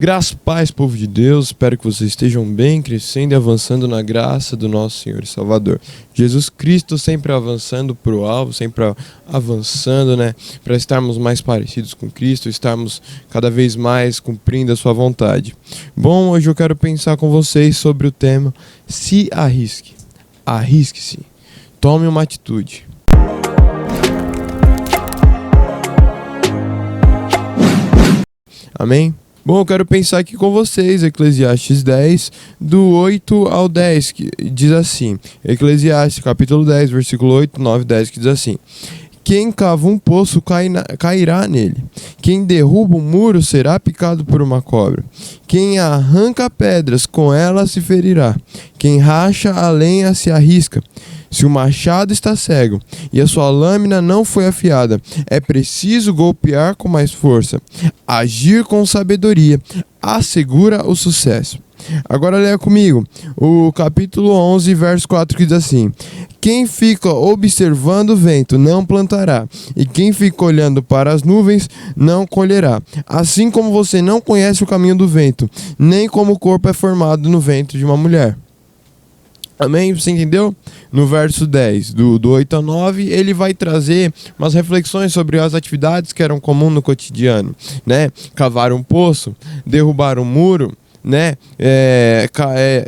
Graças, paz, povo de Deus, espero que vocês estejam bem, crescendo e avançando na graça do nosso Senhor e Salvador. Jesus Cristo sempre avançando para o alvo, sempre avançando, para estarmos mais parecidos com Cristo, estarmos cada vez mais cumprindo a sua vontade. Bom, hoje eu quero pensar com vocês sobre o tema Se arrisque. Arrisque-se. Tome uma atitude. Amém? Bom, eu quero pensar aqui com vocês, Eclesiastes 10, do 8 ao 10, que diz assim, Eclesiastes capítulo 10, versículo 8, 9, 10, que diz assim: quem cava um poço cairá nele, quem derruba um muro será picado por uma cobra, quem arranca pedras com ela se ferirá, quem racha a lenha se arrisca. Se o machado está cego e a sua lâmina não foi afiada, é preciso golpear com mais força. Agir com sabedoria assegura o sucesso. Agora leia comigo o capítulo 11, verso 4, que diz assim: quem fica observando o vento não plantará, e quem fica olhando para as nuvens não colherá. Assim como você não conhece o caminho do vento, nem como o corpo é formado no ventre de uma mulher. Amém? Você entendeu? No verso 10, do 8 ao 9, ele vai trazer umas reflexões sobre as atividades que eram comuns no cotidiano, Cavar um poço, derrubar um muro,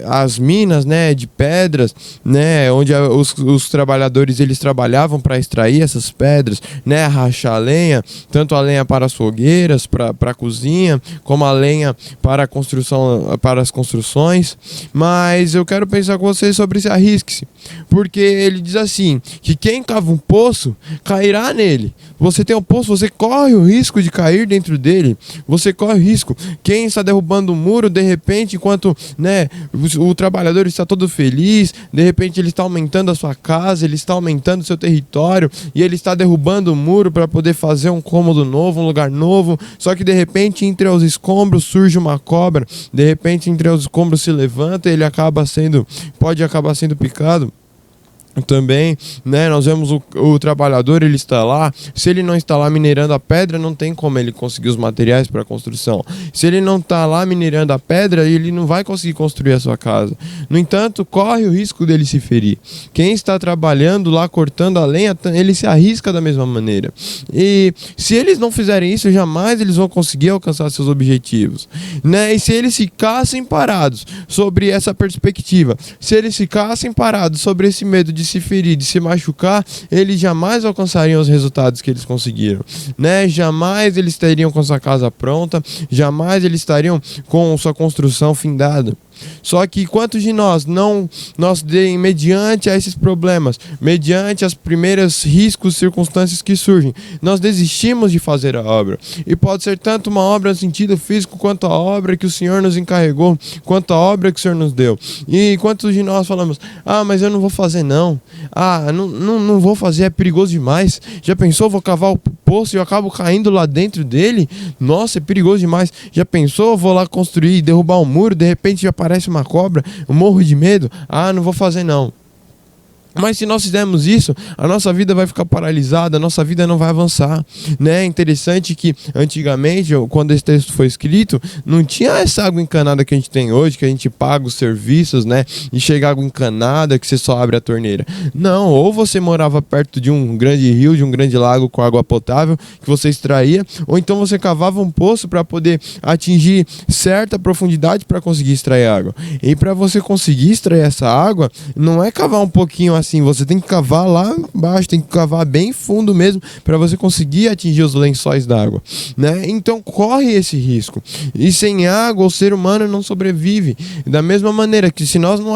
as minas, de pedras, onde os trabalhadores eles trabalhavam para extrair essas pedras, rachar a lenha, tanto a lenha para as fogueiras, para a cozinha, como a lenha para a construção, para as construções. Mas eu quero pensar com vocês sobre esse arrisque-se, porque ele diz assim, que quem cava um poço cairá nele. Você tem um poço, você corre o risco de cair dentro dele, você corre o risco. Quem está derrubando um muro, de repente, enquanto o trabalhador está todo feliz, de repente ele está aumentando a sua casa, ele está aumentando o seu território, e ele está derrubando o muro para poder fazer um cômodo novo, um lugar novo, só que de repente entre os escombros surge uma cobra, de repente entre os escombros se levanta e ele pode acabar sendo picado. Também, nós vemos o trabalhador, ele está lá, se ele não está lá minerando a pedra, não tem como ele conseguir os materiais para a construção. Se ele não está lá minerando a pedra, ele não vai conseguir construir a sua casa. No entanto, corre o risco dele se ferir. Quem está trabalhando lá, cortando a lenha, ele se arrisca da mesma maneira. E se eles não fizerem isso, jamais eles vão conseguir alcançar seus objetivos. E se eles ficassem parados sobre essa perspectiva, se eles ficassem parados sobre esse medo de se ferir, de se machucar, eles jamais alcançariam os resultados que eles conseguiram, Jamais eles estariam com sua casa pronta, jamais eles estariam com sua construção findada. Só que quantos de nós mediante a esses problemas, mediante as primeiras riscos, circunstâncias que surgem, nós desistimos de fazer a obra. E pode ser tanto uma obra no sentido físico, quanto a obra que o Senhor nos encarregou, quanto a obra que o Senhor nos deu. E quantos de nós falamos: mas eu não vou fazer não. Não vou fazer, é perigoso demais. Já pensou, vou cavar o poço e eu acabo caindo lá dentro dele? Nossa, é perigoso demais. Já pensou, vou lá construir, derrubar um muro, de repente já parece uma cobra, eu morro de medo, não vou fazer não. Mas se nós fizermos isso, a nossa vida vai ficar paralisada, a nossa vida não vai avançar. É interessante que antigamente, quando esse texto foi escrito, não tinha essa água encanada que a gente tem hoje, que a gente paga os serviços, e chega água encanada que você só abre a torneira. Não, ou você morava perto de um grande rio, de um grande lago com água potável que você extraía, ou então você cavava um poço para poder atingir certa profundidade para conseguir extrair água. E para você conseguir extrair essa água, não é cavar um pouquinho assim, você tem que cavar lá embaixo, tem que cavar bem fundo mesmo para você conseguir atingir os lençóis d'água, Então corre esse risco. E sem água o ser humano não sobrevive. Da mesma maneira que se nós não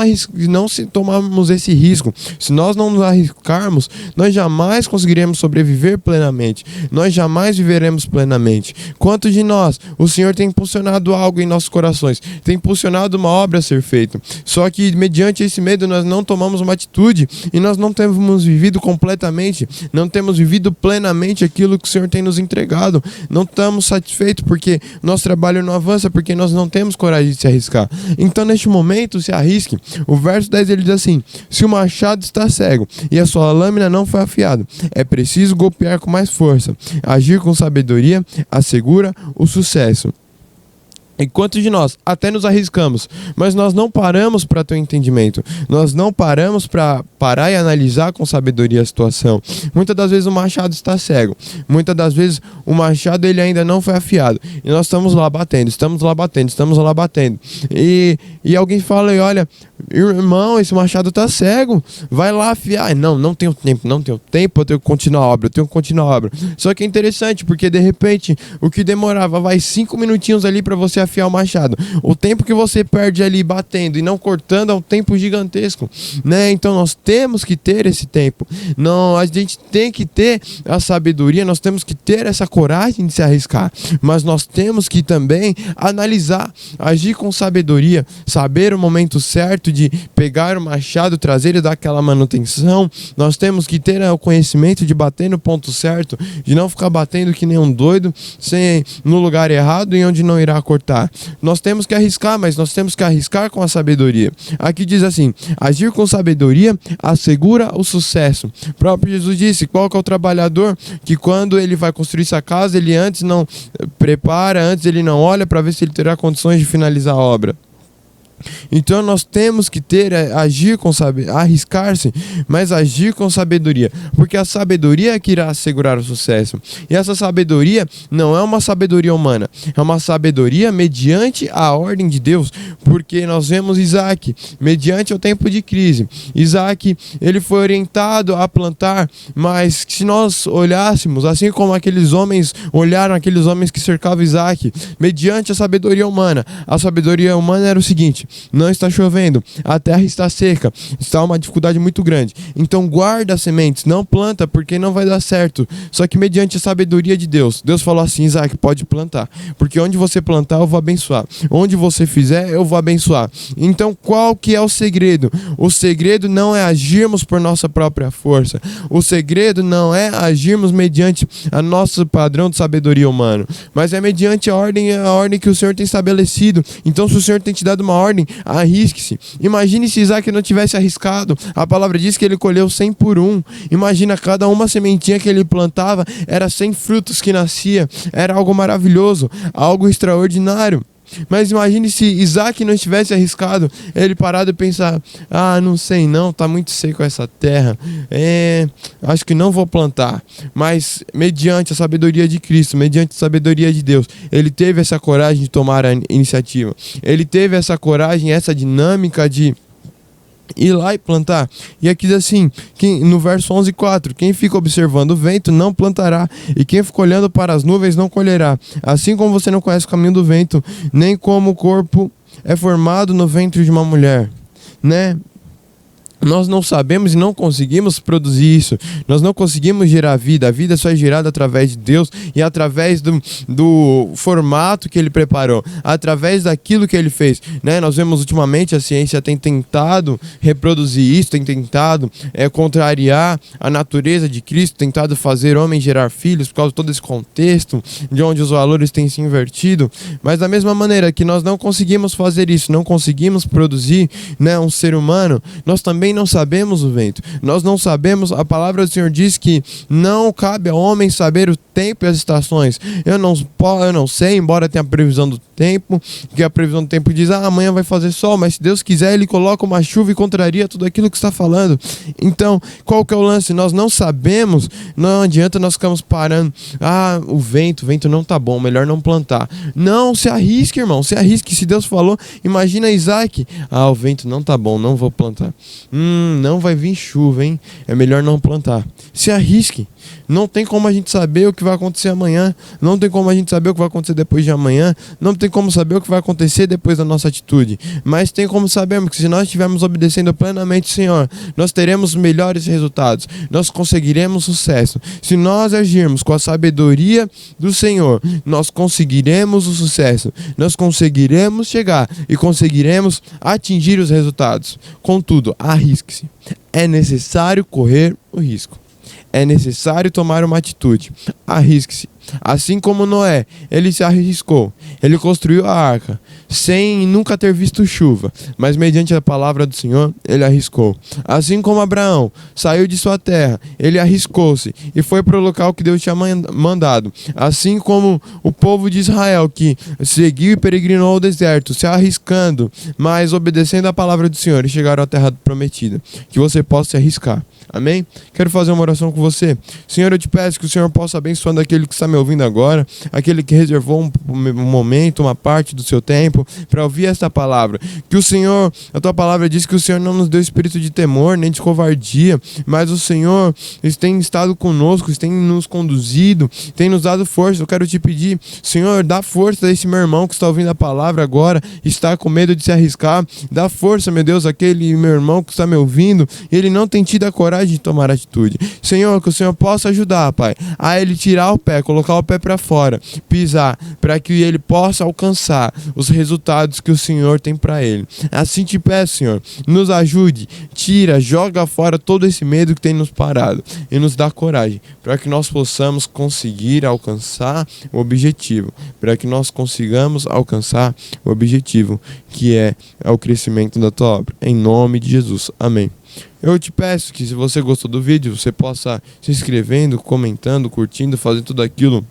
tomarmos esse risco, se nós não nos arriscarmos, nós jamais conseguiremos sobreviver plenamente. Nós jamais viveremos plenamente. Quantos de nós o Senhor tem impulsionado algo em nossos corações, tem impulsionado uma obra a ser feita, só que mediante esse medo nós não tomamos uma atitude e nós não temos vivido completamente, não temos vivido plenamente aquilo que o Senhor tem nos entregado. Não estamos satisfeitos porque nosso trabalho não avança, porque nós não temos coragem de se arriscar. Então, neste momento, se arrisque. O verso 10 ele diz assim: se o machado está cego e a sua lâmina não foi afiada, é preciso golpear com mais força. Agir com sabedoria assegura o sucesso. E quantos de nós até nos arriscamos, mas nós não paramos para ter um entendimento. Nós não paramos para parar e analisar com sabedoria a situação. Muitas das vezes o machado está cego. Muitas das vezes o machado ele ainda não foi afiado. E nós estamos lá batendo. E alguém fala, e olha, irmão, esse machado está cego. Vai lá afiar. Não tenho tempo, eu tenho que continuar a obra, Só que é interessante, porque de repente o que demorava 5 minutinhos ali para você afiar o machado. O tempo que você perde ali batendo e não cortando é um tempo gigantesco, né? Então nós temos que ter esse tempo. Não, a gente tem que ter a sabedoria, nós temos que ter essa coragem de se arriscar, mas nós temos que também analisar, agir com sabedoria, saber o momento certo de pegar o machado, trazer e dar aquela manutenção. Nós temos que ter o conhecimento de bater no ponto certo, de não ficar batendo que nem um doido, no lugar errado e onde não irá cortar. Nós temos que arriscar, mas nós temos que arriscar com a sabedoria. Aqui diz assim: agir com sabedoria assegura o sucesso. O próprio Jesus disse: qual que é o trabalhador que quando ele vai construir sua casa, ele antes não prepara, antes ele não olha para ver se ele terá condições de finalizar a obra. Então nós temos que agir com sabedoria, arriscar-se, mas agir com sabedoria, porque a sabedoria é que irá assegurar o sucesso. E essa sabedoria não é uma sabedoria humana, é uma sabedoria mediante a ordem de Deus, porque nós vemos Isaac, mediante o tempo de crise. Isaac, ele foi orientado a plantar, mas se nós olhássemos, assim como aqueles homens olharam, aqueles homens que cercavam Isaac, mediante a sabedoria humana era o seguinte: não está chovendo, a terra está seca, está uma dificuldade muito grande, então guarda as sementes, não planta porque não vai dar certo. Só que mediante a sabedoria de Deus falou assim: Isaac, pode plantar, porque onde você plantar eu vou abençoar, onde você fizer eu vou abençoar. Então qual que é o segredo? O segredo não é agirmos por nossa própria força, o segredo não é agirmos mediante a nosso padrão de sabedoria humano, mas é mediante a ordem que o Senhor tem estabelecido. Então se o Senhor tem te dado uma ordem, arrisque-se. Imagine se Isaac não tivesse arriscado. A palavra diz que ele colheu 100 por 1. Imagina, cada uma sementinha que ele plantava era 100 frutos que nascia. Era algo maravilhoso, algo extraordinário. Mas imagine se Isaac não tivesse arriscado, ele parado e pensar: não sei não, tá muito seco essa terra, acho que não vou plantar. Mas mediante a sabedoria de Cristo, mediante a sabedoria de Deus, ele teve essa coragem de tomar a iniciativa, ele teve essa coragem, essa dinâmica de ir lá e plantar. E aqui diz assim, no verso 11:4: quem fica observando o vento não plantará, e quem fica olhando para as nuvens não colherá. Assim como você não conhece o caminho do vento, nem como o corpo é formado no ventre de uma mulher, né? Nós não sabemos e não conseguimos produzir isso. Nós não conseguimos gerar vida. A vida só é gerada através de Deus e através do formato que Ele preparou, através daquilo que Ele fez, né? Nós vemos ultimamente a ciência tem tentado reproduzir isso, tem tentado contrariar a natureza de Cristo, tentado fazer homem gerar filhos por causa de todo esse contexto de onde os valores têm se invertido. Mas da mesma maneira que nós não conseguimos fazer isso, não conseguimos produzir, né, um ser humano, nós também não sabemos o vento. Nós não sabemos, a palavra do Senhor diz que não cabe ao homem saber o tempo e as estações. Eu não sei, embora tenha a previsão do tempo, que a previsão do tempo diz: amanhã vai fazer sol, mas se Deus quiser Ele coloca uma chuva e contraria tudo aquilo que está falando. Então, qual que é o lance? Nós não sabemos, não adianta nós ficarmos parando: o vento não tá bom, melhor não plantar. Não, se arrisque, irmão, se arrisque. Se Deus falou, imagina Isaac: o vento não tá bom, não vou plantar. Não vai vir chuva, hein? É melhor não plantar. Se arrisque. Não tem como a gente saber o que vai acontecer amanhã. Não tem como a gente saber o que vai acontecer depois de amanhã. Não tem como saber o que vai acontecer depois da nossa atitude. Mas tem como sabermos que se nós estivermos obedecendo plenamente o Senhor, nós teremos melhores resultados. Nós conseguiremos sucesso. Se nós agirmos com a sabedoria do Senhor, nós conseguiremos o sucesso. Nós conseguiremos chegar e conseguiremos atingir os resultados. Contudo, arrisque-se. É necessário correr o risco. é necessário tomar uma atitude. Arrisque-se. Assim como Noé, ele se arriscou. Ele construiu a arca sem nunca ter visto chuva, mas mediante a palavra do Senhor, ele arriscou. Assim como Abraão saiu de sua terra, ele arriscou-se e foi para o local que Deus tinha mandado. Assim como o povo de Israel, que seguiu e peregrinou ao deserto, se arriscando, mas obedecendo a palavra do Senhor, e chegaram à terra prometida. Que você possa se arriscar. Amém? Quero fazer uma oração com você. Senhor, eu te peço que o Senhor possa abençoando aquele que está me ouvindo agora, aquele que reservou um momento, uma parte do seu tempo para ouvir esta palavra. Que o Senhor, a tua palavra diz que o Senhor não nos deu espírito de temor, nem de covardia, mas o Senhor tem estado conosco, tem nos conduzido, tem nos dado força. Eu quero te pedir, Senhor, dá força a esse meu irmão que está ouvindo a palavra agora, está com medo de se arriscar. Dá força, meu Deus, àquele meu irmão que está me ouvindo, ele não tem tido a coragem de tomar atitude. Senhor, que o Senhor possa ajudar, Pai, a ele tirar o pé, colocar o pé para fora, pisar, para que ele possa alcançar os resultados que o Senhor tem para ele. Assim te peço, Senhor, nos ajude, tira, joga fora todo esse medo que tem nos parado e nos dá coragem, para que nós possamos conseguir alcançar o objetivo, para que nós consigamos alcançar o objetivo, que é o crescimento da tua obra. Em nome de Jesus. Amém. Eu te peço que, se você gostou do vídeo, você possa se inscrevendo, comentando, curtindo, fazendo tudo aquilo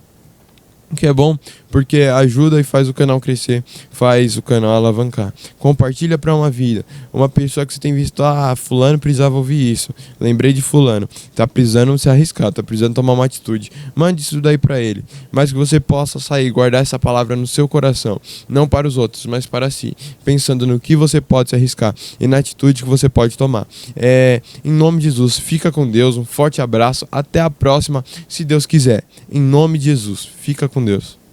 que é bom, porque ajuda e faz o canal crescer, faz o canal alavancar. Compartilha para uma vida, uma pessoa que você tem visto, fulano precisava ouvir isso, lembrei de fulano, tá precisando se arriscar, tá precisando tomar uma atitude, mande isso daí para ele, mas que você possa sair, guardar essa palavra no seu coração, não para os outros, mas para si, pensando no que você pode se arriscar e na atitude que você pode tomar. Em nome de Jesus, fica com Deus, um forte abraço, até a próxima, se Deus quiser. Em nome de Jesus, fica com Deus.